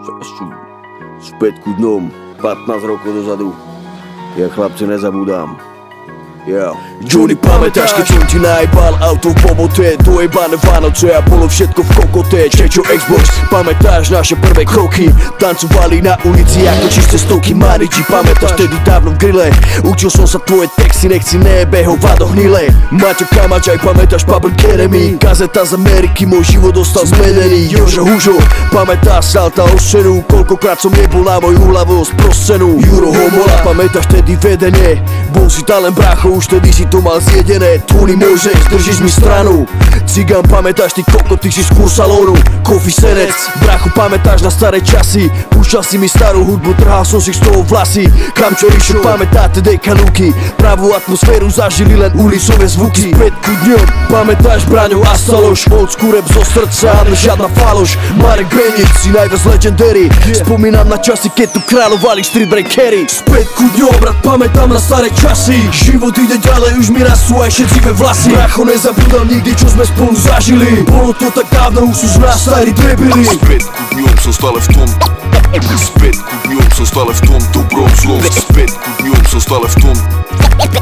Času. Spätku dňom, 15 rokov dozadu. Ja chlapci nezabúdam. Johnny, pamätáš, keď som ti najbal auto v bobote, dojebané Vánoce a bolo všetko v kokote. Čečo Xbox, pamätáš naše prvé kroky? Tancovali na ulici ako čisté stovky maniči. Pamätáš tedy dávno v grille? Učil som sa tvoje texty, nechci nebehov vado hnile. Maťo Kamač, aj pamätáš Public Enemy? Kazeta z Ameriky, môj život dostal zmenený. Jožo Hužo, pamätáš Salta Osenu? Koľkokrát som nebol na moju hlavu sprostenú. Juro Homola, pamätáš tedy vedenie? Bol si talent brácho, už tedy si to mal zjedené. Tony Mojžeš, držíš mi stranu. Cigán, pamätáš ty kokot, ty si z kursalónu. Kofi Senec, brácho, pamätáš na staré časy? Púšťal si mi starú hudbu, trhal som si z toho vlasy. Kamčo Rišo, pamätáte Dejka Nuky? Pravú atmosféru zažili len ulicové zvuky. Spätku dňom, pamätáš Braňo a Staloš? Old school rap zo srdca, ale žiadna faloš. Marek Benic, si najviac legendary. Spomínam na časy, keď tu kráľovali street breakery. Spätku dňom, brat, pamätám na staré časy. Život ide ďalej, už mi rastú aj šedživé vlasy. Brácho, nezabudám nikdy, čo sme spolu zažili. Bolo to tak dávno, už sú z nás starí debili. Spätku dňom som stále v tom. Spätku dňom som stále v tom dobrom zlom. Spätku dňom som stále v tom.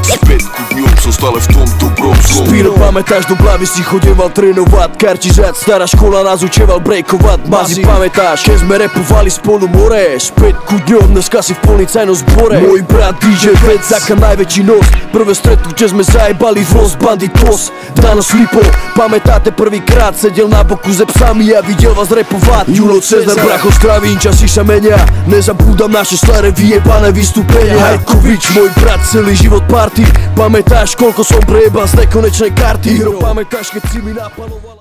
Spätku dňom som stále v tom dobrom zlom. Spíro, pamätáš, do Blavy si chodeval trénovať, kartižať, stará škola nás učeval breakovať. Mazi, pamätáš, keď sme repovali spolu more. Spätku dňom, dneska si v policajnom zbore. Môj brat DJ Vec, aká najväčší nos. Prvé stretnutie sme zajebali v Los Banditos. Dano Slipo, pamätáte prvýkrát sedel na boku ze psami a videl vás repovať. Julo Cezar, bracho Stravín, časy sa menia. Nezabúdam naše staré vyjebané vystúpenia. Hajkovič, môj brat, celý život party. Pamätáš, koľko som prejebal z nekonečnej karty? Hro, pamätáš, keď si mi napaloval